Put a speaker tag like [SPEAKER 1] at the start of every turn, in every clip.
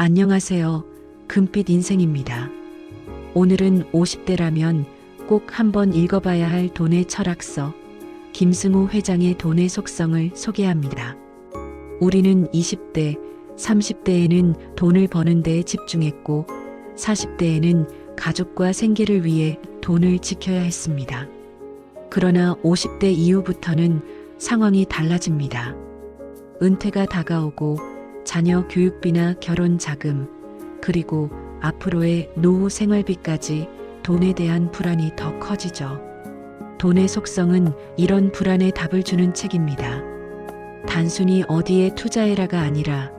[SPEAKER 1] 안녕하세요. 금빛 인생입니다. 오늘은 50대라면 꼭 한번 읽어봐야 할 돈의 철학서, 김승우 회장의 돈의 속성을 소개합니다. 우리는 20대, 30대에는 돈을 버는 데에 집중했고, 40대에는 가족과 생계를 위해 돈을 지켜야 했습니다. 그러나 50대 이후부터는 상황이 달라집니다. 은퇴가 다가오고 자녀 교육비나 결혼 자금, 그리고 앞으로의 노후 생활비까지 돈에 대한 불안이 더 커지죠. 돈의 속성은 이런 불안에 답을 주는 책입니다. 단순히 어디에 투자해라가 아니라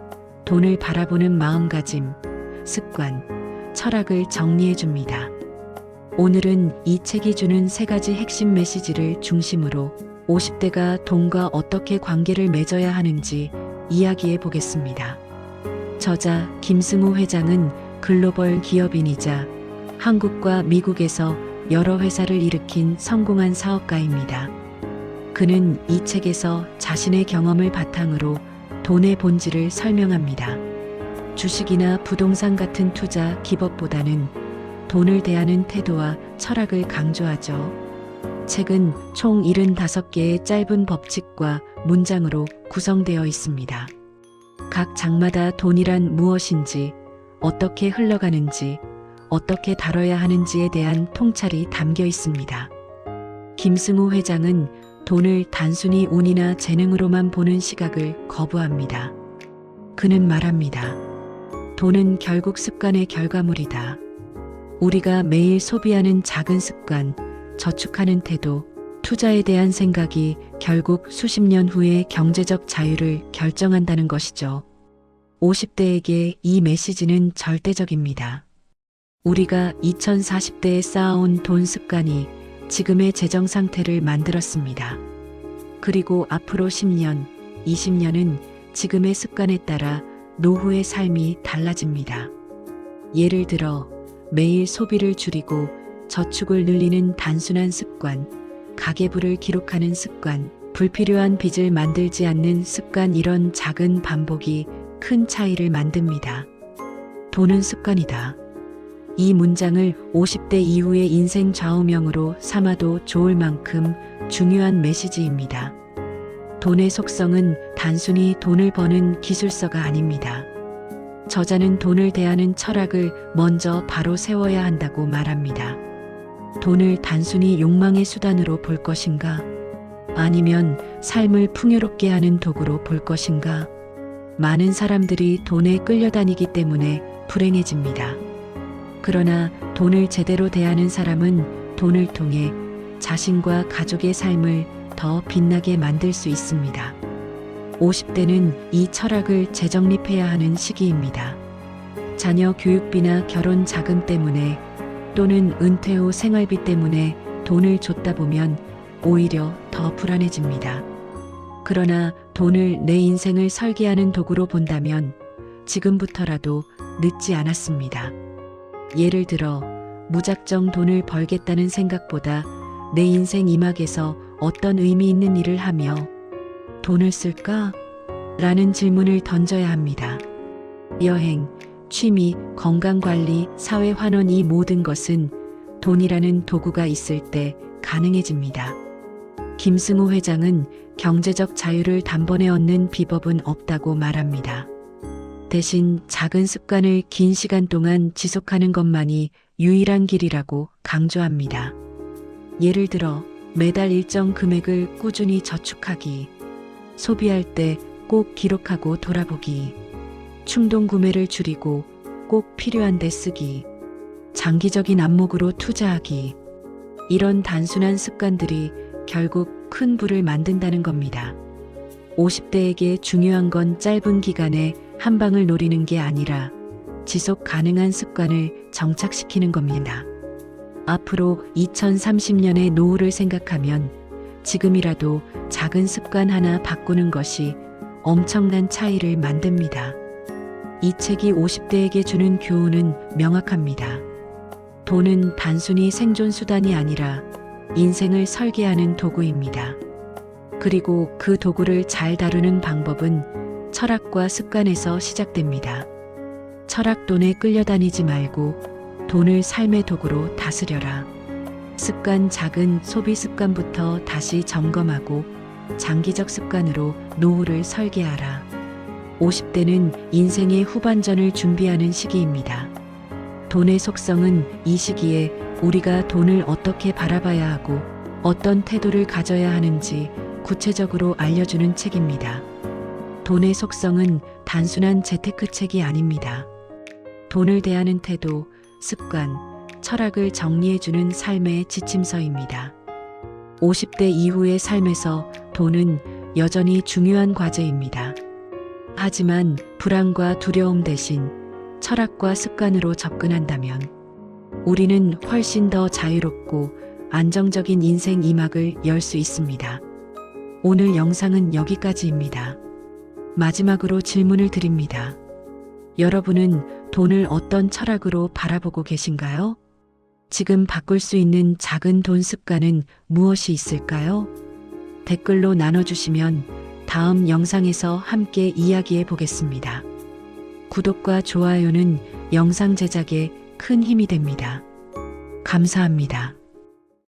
[SPEAKER 1] 돈을 바라보는 마음가짐, 습관, 철학을 정리해 줍니다. 오늘은 이 책이 주는 3가지 핵심 메시지를 중심으로 50대가 돈과 어떻게 관계를 맺어야 하는지 이야기해 보겠습니다. 저자 김승우 회장은 글로벌 기업인이자 한국과 미국에서 여러 회사를 일으킨 성공한 사업가입니다. 그는 이 책에서 자신의 경험을 바탕으로 돈의 본질을 설명합니다. 주식이나 부동산 같은 투자 기법보다는 돈을 대하는 태도와 철학을 강조하죠. 책은 총 75개의 짧은 법칙과 문장으로 구성되어 있습니다. 각 장마다 돈이란 무엇인지, 어떻게 흘러가는지, 어떻게 다뤄야 하는지에 대한 통찰이 담겨 있습니다. 김승우 회장은 돈을 단순히 운이나 재능으로만 보는 시각을 거부합니다. 그는 말합니다. 돈은 결국 습관의 결과물이다. 우리가 매일 소비하는 작은 습관, 저축하는 태도, 투자에 대한 생각이 결국 수십 년 후의 경제적 자유를 결정한다는 것이죠. 50대에게 이 메시지는 절대적입니다. 우리가 2040대에 쌓아온 돈 습관이 지금의 재정 상태를 만들었습니다. 그리고 앞으로 10년, 20년은 지금의 습관에 따라 노후의 삶이 달라집니다. 예를 들어 매일 소비를 줄이고 저축을 늘리는 단순한 습관, 가계부를 기록하는 습관, 불필요한 빚을 만들지 않는 습관, 이런 작은 반복이 큰 차이를 만듭니다. 돈은 습관이다. 이 문장을 50대 이후의 인생 좌우명으로 삼아도 좋을 만큼 중요한 메시지입니다. 돈의 속성은 단순히 돈을 버는 기술서가 아닙니다. 저자는 돈을 대하는 철학을 먼저 바로 세워야 한다고 말합니다. 돈을 단순히 욕망의 수단으로 볼 것인가? 아니면 삶을 풍요롭게 하는 도구로 볼 것인가? 많은 사람들이 돈에 끌려다니기 때문에 불행해집니다. 그러나 돈을 제대로 대하는 사람은 돈을 통해 자신과 가족의 삶을 더 빛나게 만들 수 있습니다. 50대는 이 철학을 재정립해야 하는 시기입니다. 자녀 교육비나 결혼 자금 때문에 또는 은퇴 후 생활비 때문에 돈을 줬다 보면 오히려 더 불안해집니다. 그러나 돈을 내 인생을 설계하는 도구로 본다면 지금부터라도 늦지 않았습니다. 예를 들어 무작정 돈을 벌겠다는 생각보다 내 인생 이막에서 어떤 의미 있는 일을 하며 돈을 쓸까? 라는 질문을 던져야 합니다. 여행, 취미, 건강관리, 사회환원, 이 모든 것은 돈이라는 도구가 있을 때 가능해집니다. 김승우 회장은 경제적 자유를 단번에 얻는 비법은 없다고 말합니다. 대신 작은 습관을 긴 시간 동안 지속하는 것만이 유일한 길이라고 강조합니다. 예를 들어 매달 일정 금액을 꾸준히 저축하기, 소비할 때 꼭 기록하고 돌아보기, 충동 구매를 줄이고 꼭 필요한 데 쓰기, 장기적인 안목으로 투자하기, 이런 단순한 습관들이 결국 큰 부를 만든다는 겁니다. 50대에게 중요한 건 짧은 기간에 한 방을 노리는 게 아니라 지속 가능한 습관을 정착시키는 겁니다. 앞으로 2030년의 노후를 생각하면 지금이라도 작은 습관 하나 바꾸는 것이 엄청난 차이를 만듭니다. 이 책이 50대에게 주는 교훈은 명확합니다. 돈은 단순히 생존 수단이 아니라 인생을 설계하는 도구입니다. 그리고 그 도구를 잘 다루는 방법은 철학과 습관에서 시작됩니다. 철학 돈에 끌려다니지 말고 돈을 삶의 도구로 다스려라. 습관, 작은 소비 습관부터 다시 점검하고 장기적 습관으로 노후를 설계하라. 50대는 인생의 후반전을 준비하는 시기입니다. 돈의 속성은 이 시기에 우리가 돈을 어떻게 바라봐야 하고 어떤 태도를 가져야 하는지 구체적으로 알려주는 책입니다. 돈의 속성은 단순한 재테크책이 아닙니다. 돈을 대하는 태도, 습관, 철학을 정리해주는 삶의 지침서입니다. 50대 이후의 삶에서 돈은 여전히 중요한 과제입니다. 하지만 불안과 두려움 대신 철학과 습관으로 접근한다면 우리는 훨씬 더 자유롭고 안정적인 인생 이막을 열 수 있습니다. 오늘 영상은 여기까지입니다. 마지막으로 질문을 드립니다. 여러분은 돈을 어떤 철학으로 바라보고 계신가요? 지금 바꿀 수 있는 작은 돈 습관은 무엇이 있을까요? 댓글로 나눠주시면 다음 영상에서 함께 이야기해 보겠습니다. 구독과 좋아요는 영상 제작에 큰 힘이 됩니다. 감사합니다.